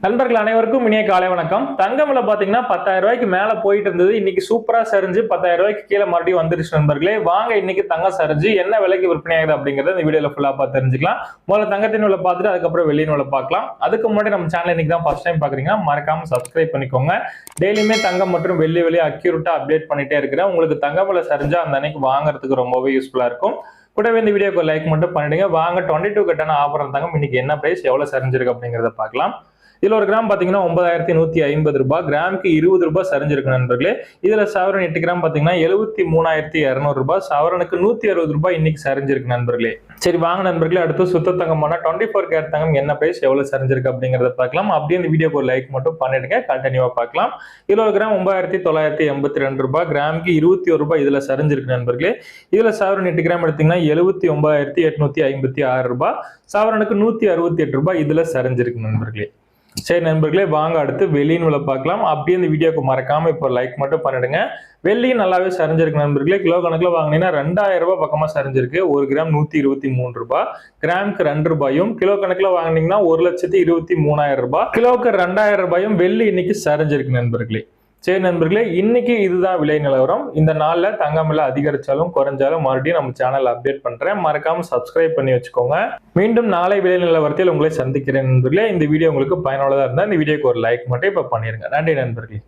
நண்பர்கள் அனைவருக்கும் இனிய காலை வணக்கம். தங்கம்ல பாத்தீங்கன்னா 10,000 ரூபாய்க்கு மேல போயிட்டு இருந்தது. இன்னைக்கு சூப்பரா சரிஞ்சு 10,000 ரூபாய்க்கு கீழே மறுபடியும் வந்துருச்சு நண்பர்களே. வாங்க இன்னைக்கு தங்கம் சரிஞ்சு என்ன விலைக்கு விற்பனை ஆகுது அப்படிங்கறத இந்த வீடியோல ஃபுல்லா பார்த்து தெரிஞ்சுக்கலாம். முதல்ல தங்கத்தின் விலை பார்த்துட்டு அதுக்கப்புறம் வெள்ளியின் விலை பார்க்கலாம். அதுக்கு முன்னாடி நம்ம சேனல் இன்னைக்கு தான் ஃபர்ஸ்ட் டைம் பாக்குறீங்கன்னா மறக்காம சப்ஸ்கிரைப் பண்ணிக்கோங்க. டெய்லியுமே தங்கம் மற்றும் வெள்ளி விலை அக்யூரேட்டா அப்டேட் பண்ணிட்டே இருக்கிறேன். உங்களுக்கு தங்கம் விலை சரிஞ்சா அந்த அன்னைக்கு வாங்குறதுக்கு ரொம்பவே யூஸ்ஃபுல்லா இருக்கும். கூடவே இந்த வீடியோக்கு லைக் மட்டும் பண்ணிடுங்க. வாங்க 22 கட்டான ஆபரண தங்கம் இன்னைக்கு என்ன பிரைஸ் எவ்வளவு சரிஞ்சிருக்கு அப்படிங்கறத பார்க்கலாம். இதுல ஒரு கிராம் பாத்தீங்கன்னா 9,150 ரூபாய், கிராமுக்கு 20 ரூபாய் சரிஞ்சிருக்கு நண்பர்களே. இதுல சவரன் 8 கிராம் பாத்தீங்கன்னா 73,200 ரூபாய், சவரனுக்கு 160 ரூபாய் இன்னைக்கு சரிஞ்சிருக்கு நண்பர்களே. சரி வாங்க நண்பர்களே, அடுத்து சுத்த தங்கமான 24 கேரட் தங்கம் என்ன பிரைஸ் எவ்வளவு சரிஞ்சிருக்கு அப்படிங்கறத பார்க்கலாம். அப்படியே இந்த வீடியோக்கு ஒரு லைக் மட்டும் பண்ணிடுங்க, கண்டினியூவா பார்க்கலாம். இதுல ஒரு கிராம் 9,982 ரூபாய், கிராமுக்கு 21 ரூபாய் இதுல சரிஞ்சிருக்கு நண்பர்களே. இதுல சவரன் 8 கிராம் எடுத்தீங்கன்னா 79,856 ரூபாய், சவரனுக்கு 168 ரூபாய் இதுல சரிஞ்சிருக்கு நண்பர்களே. சரி நண்பர்களே, வாங்க அடுத்து வெள்ளியின் விலை பார்க்கலாம். அப்படியே இந்த வீடியோக்கு மறக்காம இப்போ லைக் மட்டும் பண்ணிடுங்க. வெள்ளி நல்லாவே சரிஞ்சிருக்கு நண்பர்களே. கிலோ கணக்குல வாங்கினீங்கன்னா 2,000 ரூபாய் பக்கமா சரிஞ்சிருக்கு. ஒரு கிராம் 123 ரூபாய், கிராமுக்கு 2 ரூபாயும். கிலோ கணக்குல வாங்கினீங்கன்னா 1,23,000 ரூபாய், கிலோக்கு 2,000 ரூபாயும் வெள்ளி இன்னைக்கு சரிஞ்சிருக்கு நண்பர்களே. சரி நண்பர்களே, இன்னைக்கு இதுதான் விலை நிலவரம். இந்த நாள்ல தங்கம் விலை அதிகரிச்சாலும் குறைஞ்சாலும் மறுபடியும் நம்ம சேனல் அப்டேட் பண்றேன். மறக்காம சப்ஸ்கிரைப் பண்ணி வச்சுக்கோங்க. மீண்டும் நாளை விலை நிலவரத்தில் உங்களை சந்திக்கிறேன் நண்பர்களே. இந்த வீடியோ உங்களுக்கு பயனுள்ளதா இருந்தா இந்த வீடியோக்கு ஒரு லைக் மட்டும் இப்ப பண்ணிருங்க. நன்றி நண்பர்களே.